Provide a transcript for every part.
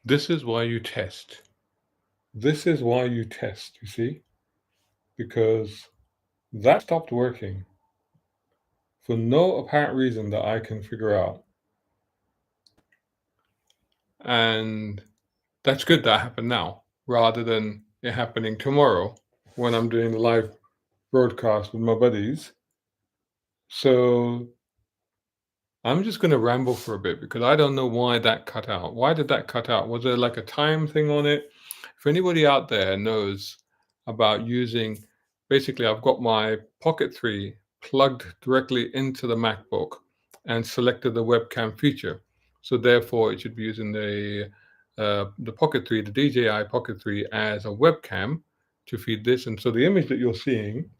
This is why you test. This is why you test, you see? Because that stopped working for no apparent reason that I can figure out. And that's good that happened now, rather than it happening tomorrow when I'm doing the live broadcast with my buddies. So I'm just going to ramble for a bit because I don't know why that cut out. Why did that cut out? Was there like a time thing on it? If anybody out there knows about using, basically, I've got my Pocket 3 plugged directly into the MacBook and selected the webcam feature. So therefore, it should be using the Pocket 3, the DJI Pocket 3, as a webcam to feed this. And so the image that you're seeing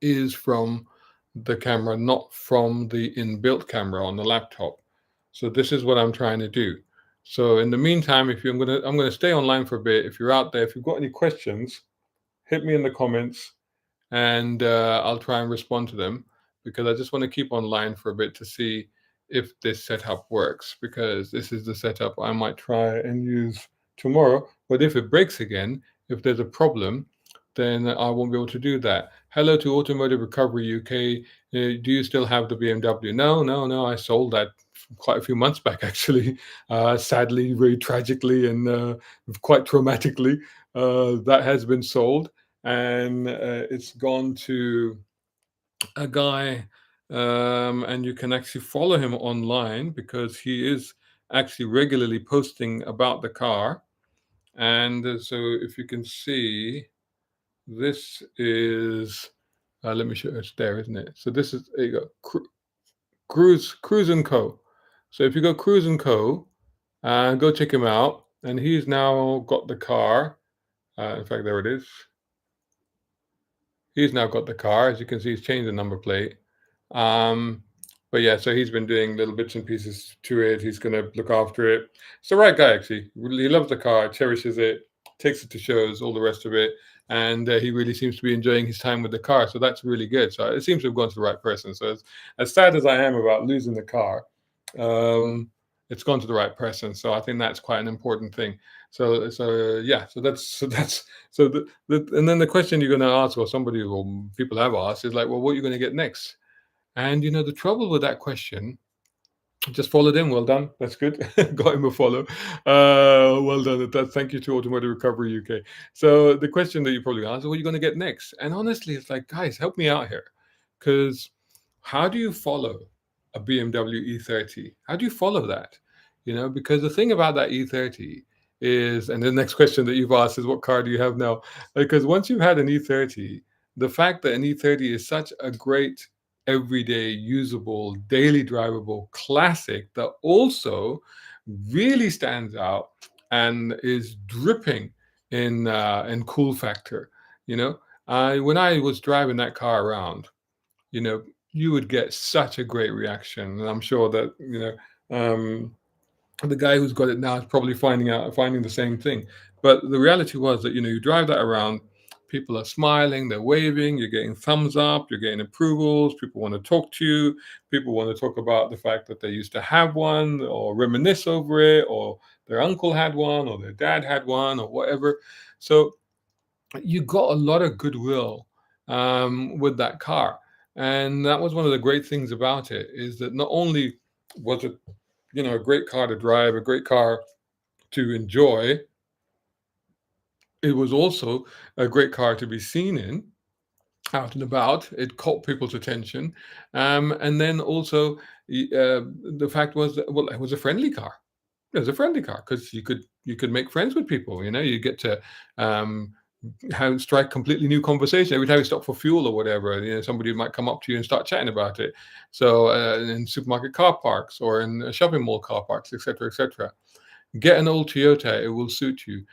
is from the camera, not from the inbuilt camera on the laptop. So this is what I'm trying to do. So in the meantime, I'm gonna stay online for a bit. If you're out there, if you've got any questions, hit me in the comments, and I'll try and respond to them, because I just want to keep online for a bit to see if this setup works, because this is the setup I might try and use tomorrow. But if it breaks again, if there's a problem, then I won't be able to do that. Hello to Automotive Recovery UK. Do you still have the BMW? No, no, no. I sold that quite a few months back, actually. Sadly, very tragically, and quite traumatically. That has been sold, and it's gone to a guy, and you can actually follow him online because he is actually regularly posting about the car. And so if you can see, this is, let me show you, it's there, isn't it? So this is, there you go, Cruise and Co. So if you go Cruise and Co, go check him out. And he's now got the car. In fact, there it is. He's now got the car. As you can see, he's changed the number plate. But yeah, so he's been doing little bits and pieces to it. He's going to look after it. It's the right guy, actually. He loves the car, cherishes it, takes it to shows, all the rest of it. And he really seems to be enjoying his time with the car. So that's really good. So it seems to have gone to the right person. So as sad as I am about losing the car, it's gone to the right person. So I think that's quite an important thing. So yeah, so and then the question you're going to ask, or somebody or people have asked, is like, well, what are you going to get next? And the trouble with that question, just followed in. Well done. That's good. Got him a follow. Well done. Thank you to Automotive Recovery UK. So the question that you probably asked, what are you going to get next? And honestly, it's like, guys, help me out here. Because how do you follow a BMW E30? How do you follow that? Because the thing about that E30 is, and the next question that you've asked is, what car do you have now? Because once you've had an E30, the fact that an E30 is such a great everyday usable, daily drivable classic that also really stands out and is dripping in cool factor. When I was driving that car around, you would get such a great reaction, and I'm sure that the guy who's got it now is probably finding the same thing. But the reality was that you drive that around, people are smiling, they're waving, you're getting thumbs up, you're getting approvals, people want to talk to you, people want to talk about the fact that they used to have one or reminisce over it, or their uncle had one, or their dad had one, or whatever. So you got a lot of goodwill with that car. And that was one of the great things about it, is that not only was it a great car to drive, a great car to enjoy, it was also a great car to be seen in, out and about. It caught people's attention. And then also, the fact was that, well, it was a friendly car. It was a friendly car because you could make friends with people. You get to strike completely new conversation every time you stop for fuel or whatever. Somebody might come up to you and start chatting about it. So in supermarket car parks, or in shopping mall car parks, etc., etc. Get an old Toyota; it will suit you.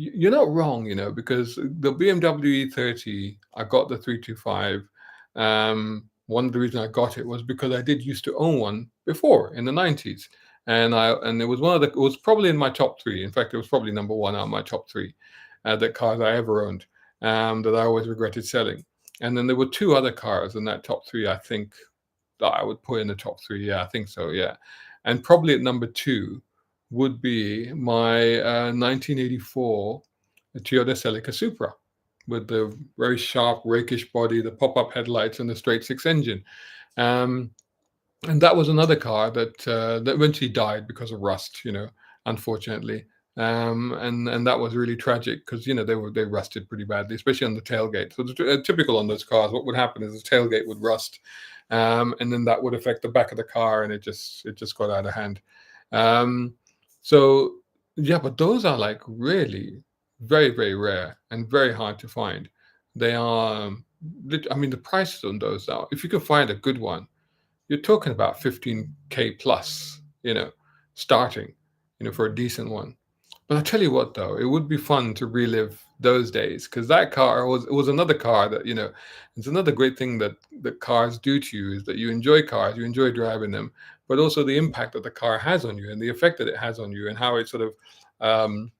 You're not wrong, because the BMW E30, I got the 325. One of the reasons I got it was because I did used to own one before in the 90s. And it was it was probably in my top three. In fact, it was probably number one out of my top three, the cars I ever owned, that I always regretted selling. And then there were two other cars in that top three, I think, that I would put in the top three. Yeah, I think so. Yeah. And probably at number two would be my 1984 Toyota Celica Supra with the very sharp, rakish body, the pop-up headlights, and the straight six engine. Um, and that was another car that eventually died because of rust, unfortunately. And that was really tragic because they rusted pretty badly, especially on the tailgate. So typical on those cars, what would happen is the tailgate would rust, and then that would affect the back of the car, and it just got out of hand. Um, so yeah, but those are like really very, very rare and very hard to find. They are. I mean, the prices on those now, if you can find a good one, you're talking about 15K plus, starting, for a decent one. But I tell you what, though, it would be fun to relive those days because that car was another car that, it's another great thing that cars do to you is that you enjoy cars, you enjoy driving them, but also the impact that the car has on you and the effect that it has on you and um,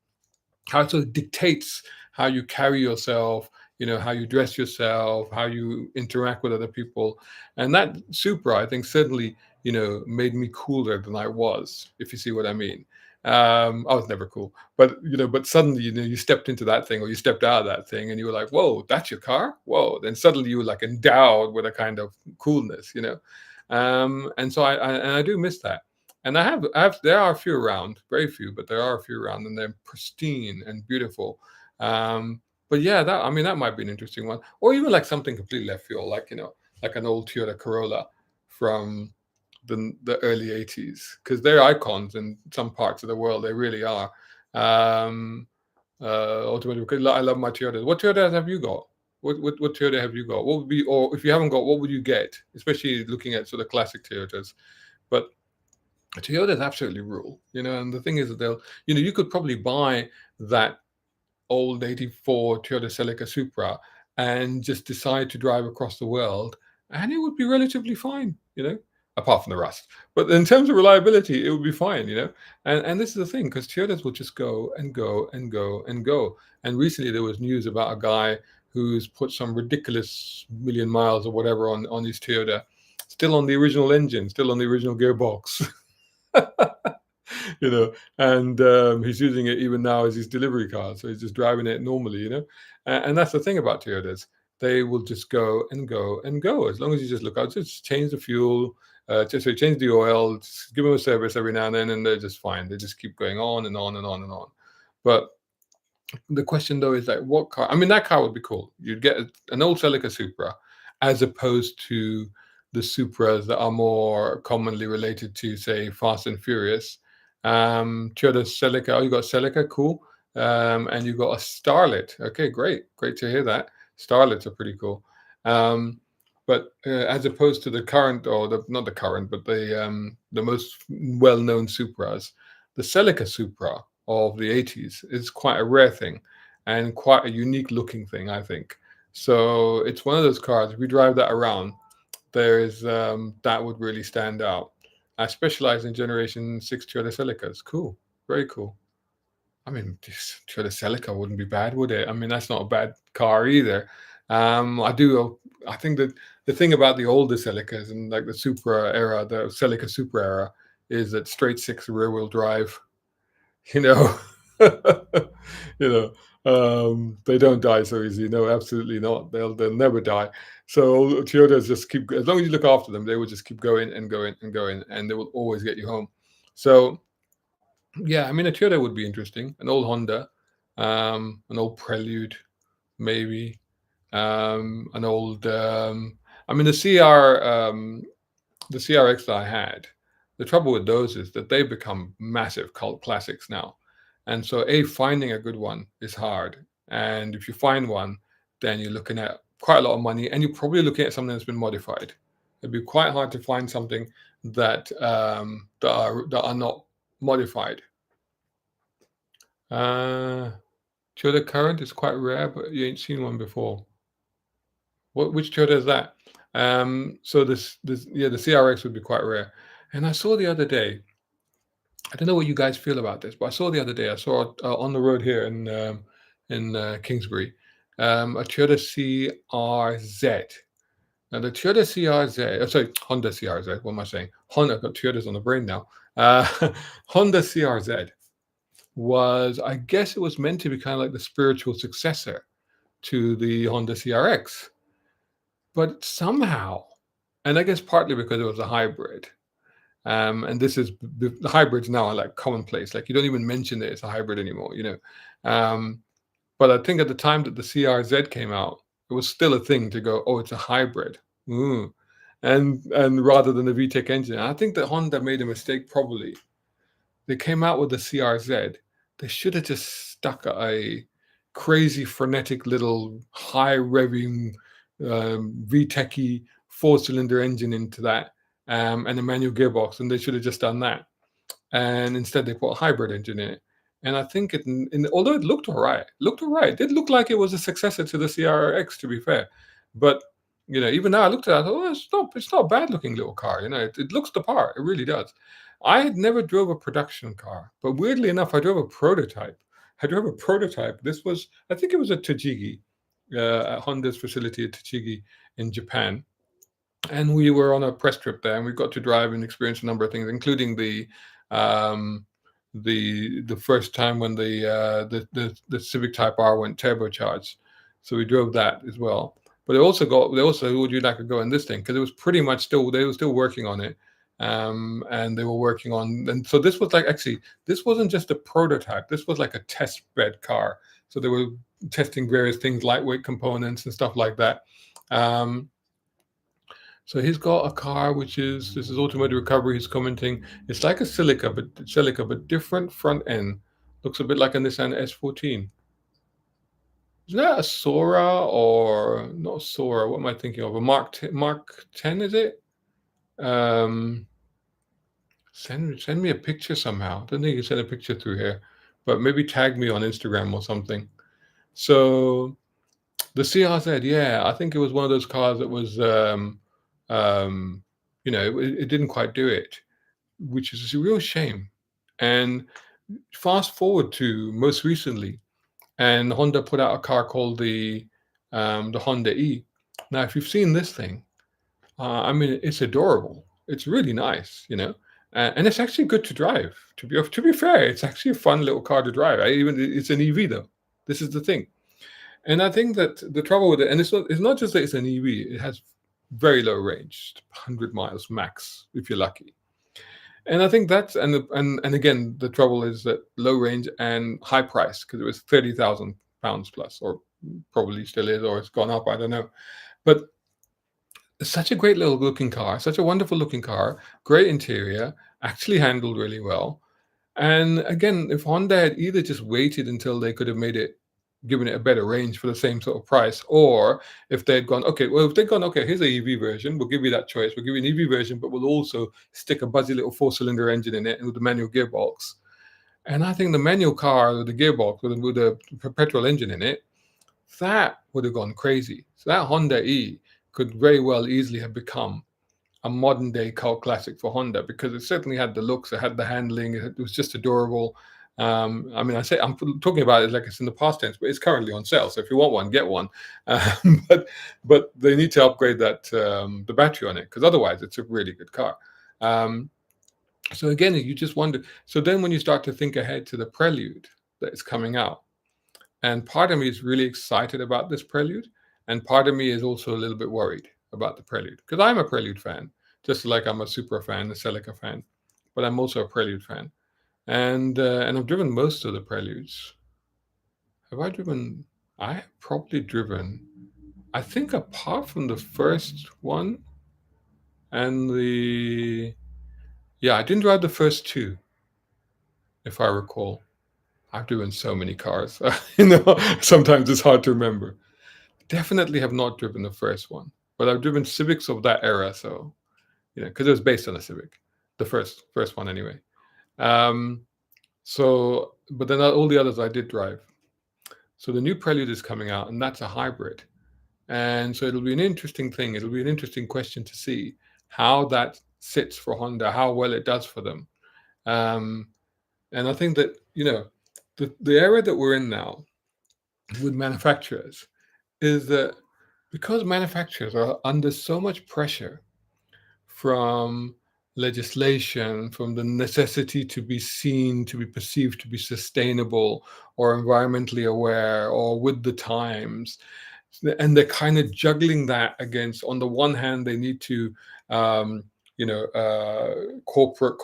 how it sort of dictates how you carry yourself, how you dress yourself, how you interact with other people. And that Supra, I think, certainly, made me cooler than I was, if you see what I mean. I was never cool, but suddenly, you stepped into that thing or you stepped out of that thing and you were like, whoa, that's your car? Whoa. Then suddenly you were like endowed with a kind of coolness. And so I do miss that. And there are a few around, very few, but there are a few around, and they're pristine and beautiful. But yeah, that might be an interesting one, or even like something completely left field, like like an old Toyota Corolla from the early '80s, because they're icons in some parts of the world. They really are. Automotive. 'Cause I love my Toyotas. What Toyotas have you got? What Toyota have you got? What would be, or if you haven't got, what would you get? Especially looking at sort of classic Toyotas. But Toyotas absolutely rule, and the thing is that you could probably buy that old '84 Toyota Celica Supra and just decide to drive across the world, and it would be relatively fine, apart from the rust. But in terms of reliability, it would be fine. And this is the thing, because Toyotas will just go and go and go and go. And recently there was news about a guy who's put some ridiculous million miles or whatever on his Toyota, still on the original engine, still on the original gearbox. And he's using it even now as his delivery car. So he's just driving it normally. And that's the thing about Toyotas. They will just go and go and go as long as you just look out, just change the fuel, change the oil, just give them a service every now and then, and they're just fine. They just keep going on and on and on and on. But the question though is like, what car? I mean, that car would be cool. You'd get an old Celica Supra, as opposed to the Supras that are more commonly related to, say, Fast and Furious. Toyota Celica. Oh, you got Celica, cool. And you got a Starlet. Okay, great to hear that. Starlets are pretty cool. Um, but as opposed to the current, or not the current, but the most well-known Supras, the Celica Supra of the '80s is quite a rare thing and quite a unique looking thing, I think. So it's one of those cars. If we drive that around, that would really stand out. I specialize in Generation 6 Toyota Celicas. Cool, very cool. I mean, this Toyota Celica wouldn't be bad, would it? I mean, that's not a bad car either. I think that the thing about the older Celicas and like the Supra era, the Celica Supra era, is that straight six rear wheel drive. you know you know they don't die so easy. No, absolutely not. They'll never die. So Toyotas just keep, as long as you look after them, they will just keep going and going and going, and they will always get you home. So yeah, I mean, a Toyota would be interesting, an old Honda, an old Prelude, maybe, an old I mean, the CRX that I had, the trouble with those is that they've become massive cult classics now. And so, finding a good one is hard. And if you find one, then you're looking at quite a lot of money, and you're probably looking at something that's been modified. It'd be quite hard to find something that are not modified. Uh, Toyota Current is quite rare, but you ain't seen one before. Which Toyota is that? So yeah, the CRX would be quite rare. And I saw the other day, I don't know what you guys feel about this, but I saw it on the road here in Kingsbury, a Toyota CRZ. Now the Toyota CRZ, sorry, Honda CRZ. What am I saying? Honda. I've got Toyotas on the brain now. Honda CRZ was, I guess, it was meant to be kind of like the spiritual successor to the Honda CRX, but somehow, and I guess partly because it was a hybrid. And this is the hybrids now are like commonplace. Like you don't even mention that it's a hybrid anymore. Um, but I think at the time that the CRZ came out, it was still a thing to go, oh, it's a hybrid. Ooh. And rather than the VTEC engine. I think that Honda made a mistake probably. They came out with the CRZ. They should have just stuck a crazy frenetic little high revving VTEC four-cylinder engine into that, and a manual gearbox, and they should have just done that. And instead they put a hybrid engine in it. And I think although it looked all right, it did look like it was a successor to the CRX, to be fair. But even now I looked at it, I thought, oh, it's not a bad looking little car. It looks the part. It really does. I had never drove a production car, but weirdly enough, I drove a prototype. This was, I think it was at Tochigi, at Honda's facility at Tochigi in Japan. And we were on a press trip there, and we got to drive and experience a number of things, including um, the first time when the Civic Type R went turbocharged. So we drove that as well. But they also would you like to go in this thing, because it was pretty much still, they were still working on it, and they were working on, and so this was like, actually, this wasn't just a prototype. This was like a test bed car. So they were testing various things, lightweight components and stuff like that. Um, so he's got a car, this is Automotive Recovery. He's commenting, it's like a Celica, but different front end. Looks a bit like a Nissan S14. Isn't that a Sora, or not Sora? What am I thinking of? A Mark 10, is it? Um, send me a picture somehow. I don't think you send a picture through here, but maybe tag me on Instagram or something. So the CRZ, yeah, I think it was one of those cars that was, um, it didn't quite do it, which is a real shame. And fast forward to most recently, and Honda put out a car called the Honda E. Now, if you've seen this thing, I mean, it's adorable. It's really nice, and it's actually good to drive. To be fair, it's actually a fun little car to drive. It's an EV though. This is the thing. And I think that the trouble with it, and it's not just that it's an EV, it has very low range, 100 miles max if you're lucky. And I think that's, and again, the trouble is that low range and high price, because it was £30,000 plus, or probably still is, or it's gone up, I don't know. But it's such a great little looking car, such a wonderful looking car, great interior, actually handled really well. And again, if Honda had either just waited until they could have given it a better range for the same sort of price, or if they'd gone, okay, here's an EV version, we'll give you that choice. We'll give you an EV version, but we'll also stick a buzzy little four-cylinder engine in it with a manual gearbox. And I think the manual car with the gearbox, with the petrol engine in it, that would have gone crazy. So that Honda E could very well easily have become a modern day cult classic for Honda, because it certainly had the looks, it had the handling, it was just adorable. I mean, I'm talking about it like it's in the past tense, but it's currently on sale. So if you want one, get one. But they need to upgrade the battery on it, because otherwise it's a really good car. So again, you just wonder. So then when you start to think ahead to the Prelude that is coming out, and part of me is really excited about this Prelude, and part of me is also a little bit worried about the Prelude, because I'm a Prelude fan, just like I'm a Supra fan, a Celica fan, but I'm also a Prelude fan. And I've driven most of the Preludes. Have I driven? I have probably driven, I think, apart from the first one and I didn't drive the first two, if I recall. I've driven so many cars, sometimes it's hard to remember. Definitely have not driven the first one, but I've driven Civics of that era, so because it was based on a Civic, the first one anyway. So, but then all the others I did drive. So the new Prelude is coming out, and that's a hybrid. And so it'll be an interesting thing. It'll be an interesting question to see how that sits for Honda, how well it does for them. And I think that, the era that we're in now with manufacturers is that Because manufacturers are under so much pressure from legislation, from the necessity to be seen, to be perceived to be sustainable or environmentally aware or with the times. And they're kind of juggling that against, on the one hand, they need to, um, corporate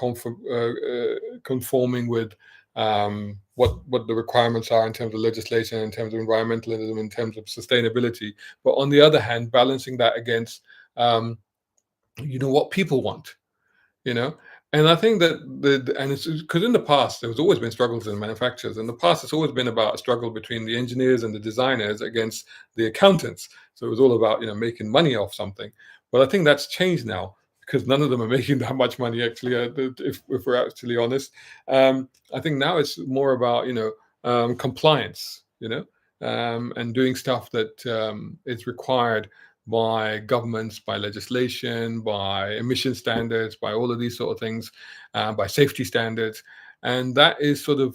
conforming with what the requirements are in terms of legislation, in terms of environmentalism, in terms of sustainability. But on the other hand, balancing that against, um, what people want, you know and I think that and it's because in the past there's always been struggles in manufacturers. In the past, it's always been about a struggle between the engineers and the designers against the accountants. So it was all about making money off something. But I think that's changed now, because none of them are making that much money, actually, if we're actually honest. I think now it's more about compliance, and doing stuff that is required by governments, by legislation, by emission standards, by all of these sort of things, by safety standards. And that is sort of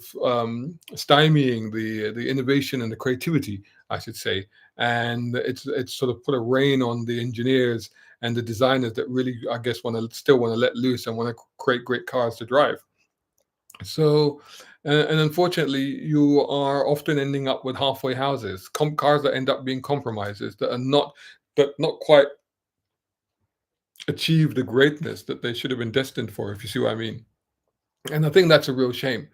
stymieing the innovation and the creativity, I should say. And it's sort of put a rein on the engineers and the designers that really, I guess, want to let loose and want to create great cars to drive. So, and unfortunately, you are often ending up with halfway houses, cars that end up being compromises, that not quite achieve the greatness that they should have been destined for, if you see what I mean. And I think that's a real shame.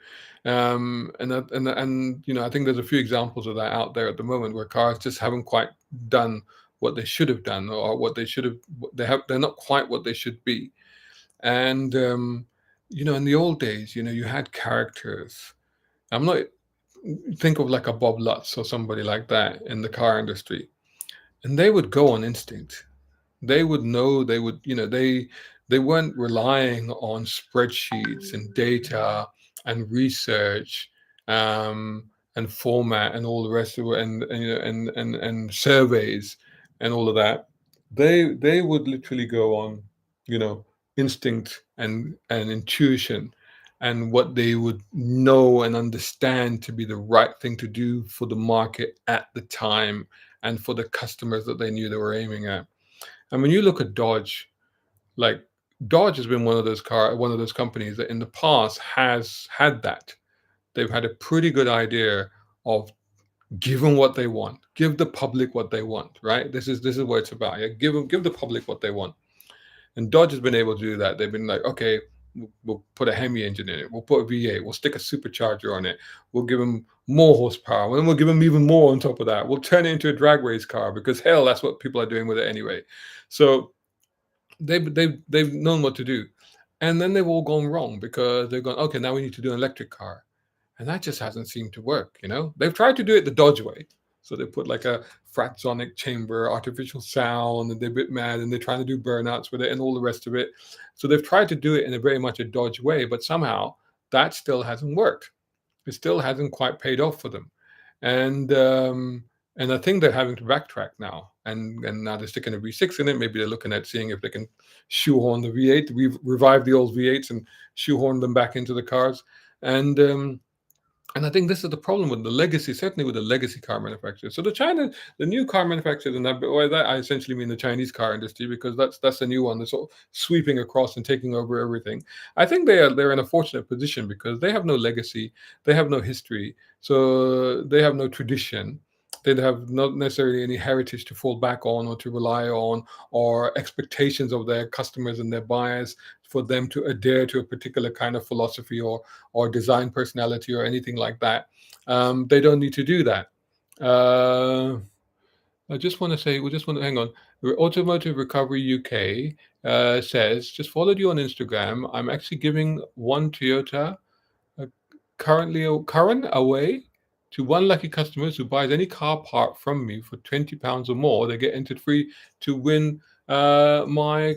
I think there's a few examples of that out there at the moment, where cars just haven't quite done what they should have done, or what they should have. They're not quite what they should be. And in the old days, you had characters. I'm not Think of like a Bob Lutz or somebody like that in the car industry, and they would go on instinct. They would know, they weren't relying on spreadsheets and data and research, and format and all the rest of it, and surveys and all of that. They would literally go on, you know instinct and intuition, and what they would know and understand to be the right thing to do for the market at the time, and for the customers that they knew they were aiming at. And when you look at Dodge, like, Dodge has been one of those companies that in the past has had that. They've had a pretty good idea of giving what they want, give the public what they want, right? This is what it's about. Yeah, give the public what they want. And Dodge has been able to do that. They've been like, okay, we'll put a Hemi engine in it. We'll put a V8. We'll stick a supercharger on it. We'll give them more horsepower. And then we'll give them even more on top of that. We'll turn it into a drag race car, because hell, that's what people are doing with it anyway. So they've known what to do. And then they've all gone wrong, because they've gone, okay, now we need to do an electric car. And that just hasn't seemed to work. They've tried to do it the Dodge way. So they put like a fratsonic chamber, artificial sound, and they're a bit mad, and they're trying to do burnouts with it and all the rest of it. So they've tried to do it in a very much a Dodge way, but somehow that still hasn't worked. It still hasn't quite paid off for them. And I think they're having to backtrack now. And now they're sticking a V6 in it. Maybe they're looking at seeing if they can shoehorn the V8, revive the old V8s and shoehorn them back into the cars. And I think this is the problem with the legacy, certainly with the legacy car manufacturers. So the new car manufacturers, and by that I essentially mean the Chinese car industry, because that's the new one that's sort of sweeping across and taking over everything. I think they're in a fortunate position, because they have no legacy, they have no history, so they have no tradition. They have not necessarily any heritage to fall back on, or to rely on, or expectations of their customers and their buyers for them to adhere to a particular kind of philosophy, or design personality, or anything like that. They don't need to do that. Uh, I just want to say, we just want to hang on. Automotive Recovery UK says, just followed you on Instagram. I'm actually giving one Toyota uh, current away to one lucky customer who buys any car part from me for £20 or more. They get entered free to win my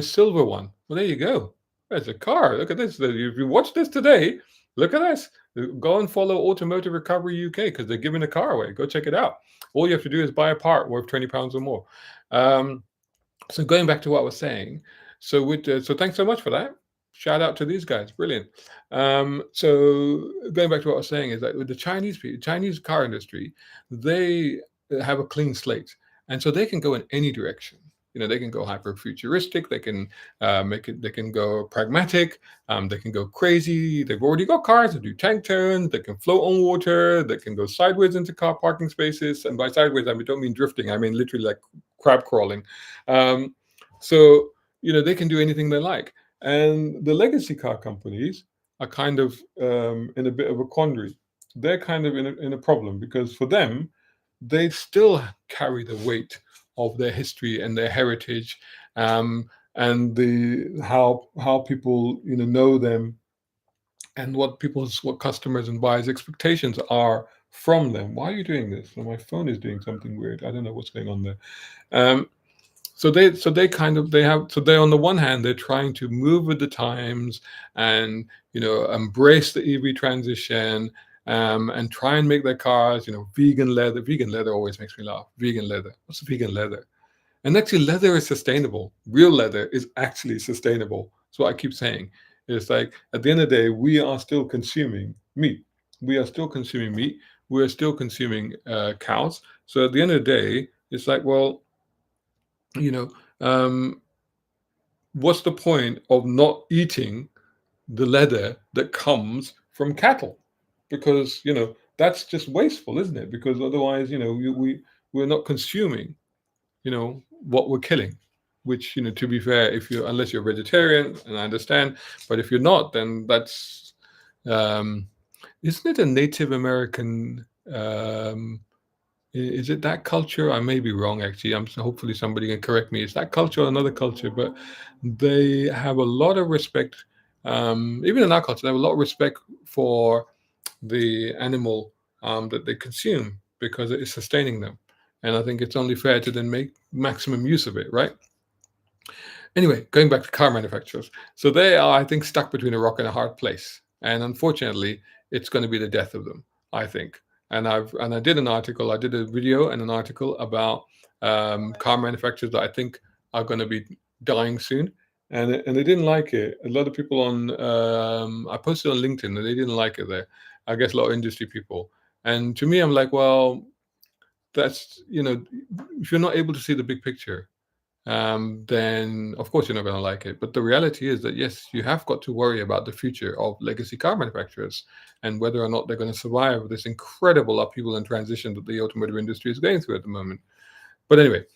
silver one. Well, there you go. There's a car. Look at this. If you watch this today, look at this. Go and follow Automotive Recovery UK, because they're giving a car away. Go check it out. All you have to do is buy a part worth £20 or more. Um, so going back to what I was saying, so thanks so much for that. Shout out to these guys, brilliant. So going back to what I was saying, is that with the Chinese car industry, they have a clean slate, and so they can go in any direction. They can go hyper futuristic. They can make it. They can go pragmatic. They can go crazy. They've already got cars that do tank turns. They can float on water. They can go sideways into car parking spaces. And by sideways, don't mean drifting. I mean literally like crab crawling. Um, so they can do anything they like. And the legacy car companies are kind of in a bit of a quandary. They're kind of in a problem because for them, they still carry the weight of their history and their heritage, and the how people know them, and what customers and buyers expectations are from them. Why are you doing this? Well, my phone is doing something weird. I don't know what's going on there. um, so they kind of they have so they on the one hand they're trying to move with the times and embrace the EV transition, and try and make their cars vegan leather. Vegan leather always makes me laugh. Vegan leather. What's vegan leather? And actually, leather is sustainable. Real leather is actually sustainable. That's what I keep saying. It's like at the end of the day, we are still consuming meat. We are still consuming meat. We are still consuming cows. So at the end of the day, it's like, well, you know, um, what's the point of not eating the leather that comes from cattle? Because that's just wasteful, isn't it? Because otherwise, we're not consuming what we're killing. Which, to be fair, if you unless you're vegetarian, and I understand, but if you're not, then that's um, isn't it a Native American? Is it that culture? I may be wrong. Actually, hopefully somebody can correct me. Is that culture or another culture? But they have a lot of respect. Even in our culture, they have a lot of respect for the animal that they consume because it is sustaining them. And I think it's only fair to then make maximum use of it, right? Anyway, going back to car manufacturers. So they are, I think, stuck between a rock and a hard place. And unfortunately, it's going to be the death of them, I think. And I did a video and an article about car manufacturers that I think are going to be dying soon. And they didn't like it. A lot of people I posted on LinkedIn and they didn't like it there. I guess a lot of industry people. And to me, I'm like, well, that's, if you're not able to see the big picture, then of course you're not going to like it. But the reality is that yes, you have got to worry about the future of legacy car manufacturers and whether or not they're going to survive this incredible upheaval and transition that the automotive industry is going through at the moment. But anyway,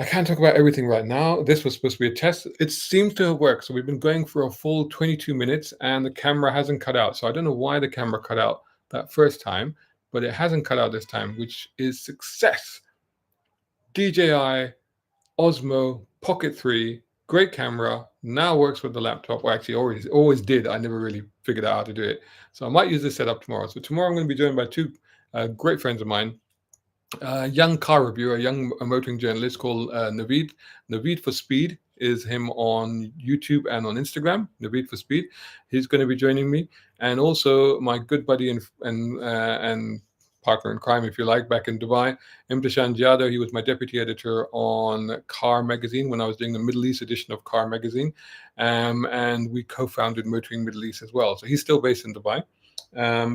I can't talk about everything right now. This was supposed to be a test. It seems to have worked. So we've been going for a full 22 minutes and the camera hasn't cut out. So I don't know why the camera cut out that first time, but it hasn't cut out this time, which is success. DJI Osmo Pocket 3, great camera, now works with the laptop. Well, actually, always did. I never really figured out how to do it. So I might use this setup tomorrow. So tomorrow I'm going to be joined by two great friends of mine. A young car reviewer, a young motoring journalist called Naveed. Naveed for Speed is him on YouTube and on Instagram. Naveed for Speed. He's going to be joining me, and also my good buddy and partner in crime, if you like, back in Dubai, Imtishan Jadoo. He was my deputy editor on Car Magazine when I was doing the Middle East edition of Car Magazine, and we co-founded Motoring Middle East as well. So he's still based in Dubai.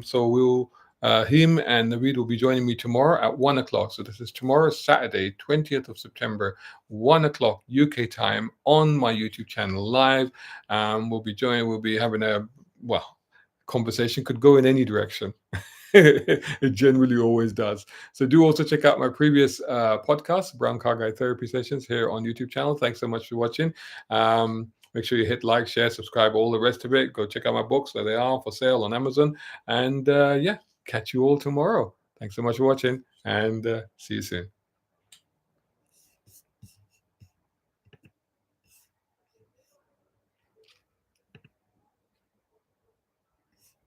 So him and Naveed will be joining me tomorrow at 1 o'clock. So this is tomorrow, Saturday, 20th of September, 1 o'clock UK time on my YouTube channel live. We'll be having conversation could go in any direction. It generally always does. So do also check out my previous podcast, Brown Car Guy Therapy Sessions, here on YouTube channel. Thanks so much for watching. Make sure you hit like, share, subscribe, all the rest of it. Go check out my books. There they are for sale on Amazon. And catch you all tomorrow. Thanks so much for watching, and see you soon.